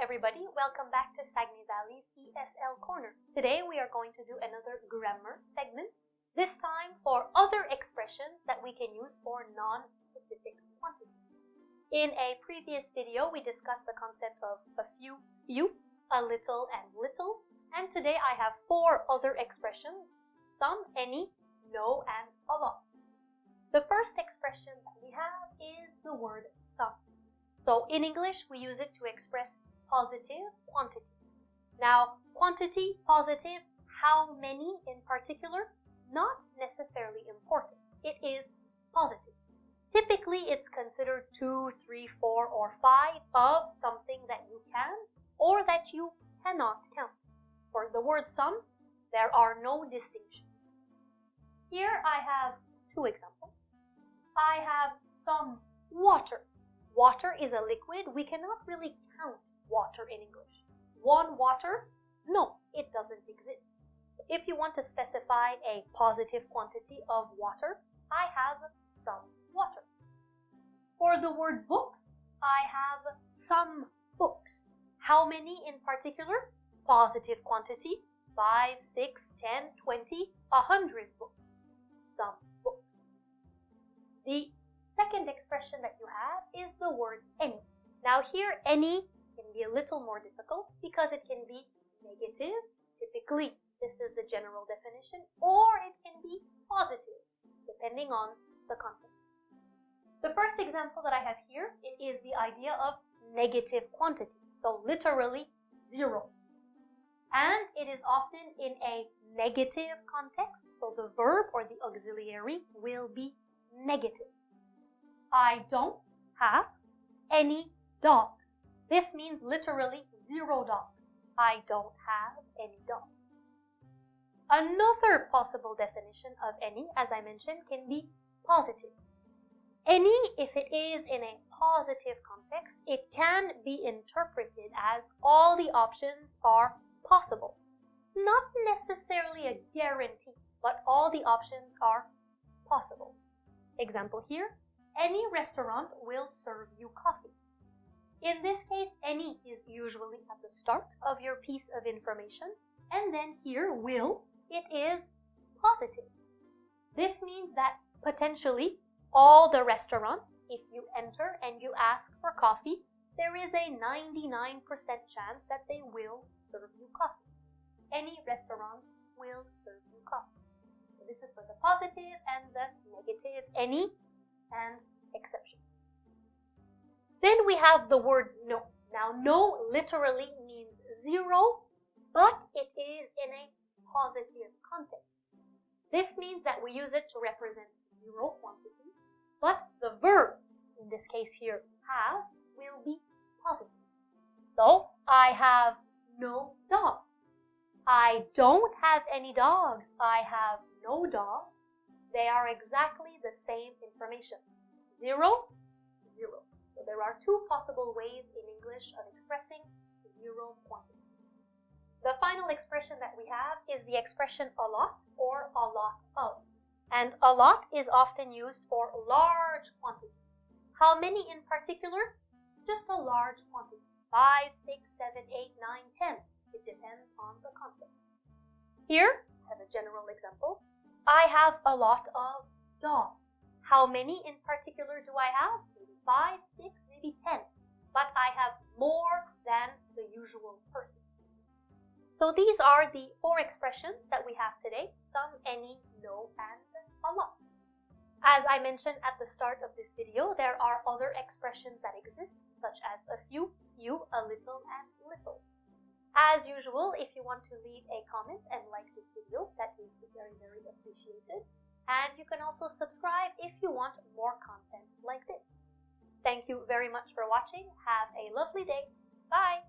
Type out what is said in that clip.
everybody, welcome back to Saguenay Valley's ESL Corner. Today we are going to do another grammar segment, this time for other expressions that we can use for non-specific quantities. In a previous video, we discussed the concept of a few, a little, and little, and today I have 4 other expressions, some, any, no, and a lot. The first expression that we have is the word some. So in English, we use it to express positive quantity. Now, quantity, positive, how many in particular, not necessarily important. It is positive. Typically, it's considered 2, 3, 4, or 5 of something that you can or that you cannot count. For the word some, there are no distinctions. Here I have 2 examples. I have some water. Water is a liquid. We cannot really count water in English. 1 water? No, it doesn't exist. So if you want to specify a positive quantity of water, I have some water. For the word books, I have some books. How many in particular? Positive quantity, 5, 6, 10, 20, 100 books. Some books. The second expression that you have is the word any. Now here, any can be a little more difficult because it can be negative, typically this is the general definition, or it can be positive, depending on the context. The first example that I have here, it is the idea of negative quantity, so literally 0. And it is often in a negative context, so the verb or the auxiliary will be negative. I don't have any dogs. This means literally 0 dogs. I don't have any dogs. Another possible definition of any, as I mentioned, can be positive. Any, if it is in a positive context, it can be interpreted as all the options are possible. Not necessarily a guarantee, but all the options are possible. Example here. Any restaurant will serve you coffee. In this case, any is usually at the start of your piece of information, and then here, will, it is positive. This means that potentially all the restaurants, if you enter and you ask for coffee, there is a 99% chance that they will serve you coffee. Any restaurant will serve you coffee. So this is for the positive and the negative, any and exception. Then we have the word no. Now, no literally means 0, but it is in a positive context. This means that we use it to represent 0 quantities, but the verb, in this case here, have, will be positive. So, I have no dogs. I don't have any dogs. I have no dogs. They are exactly the same information. 0, 0. So there are 2 possible ways in English of expressing 0 quantity. The final expression that we have is the expression a lot or a lot of. And a lot is often used for large quantities. How many in particular? Just a large quantity. 5, 6, 7, 8, 9, 10. It depends on the context. Here, I have a general example. I have a lot of dogs. How many in particular do I have? Maybe 5, 6, maybe 10. But I have more than the usual person. So these are the 4 expressions that we have today. Some, any, no, and a lot. As I mentioned at the start of this video, there are other expressions that exist, such as a few, a little, and little. As usual, if you want to leave a comment and like this video, that is very, very appreciated. And you can also subscribe if you want more content like this. Thank you very much for watching. Have a lovely day. Bye!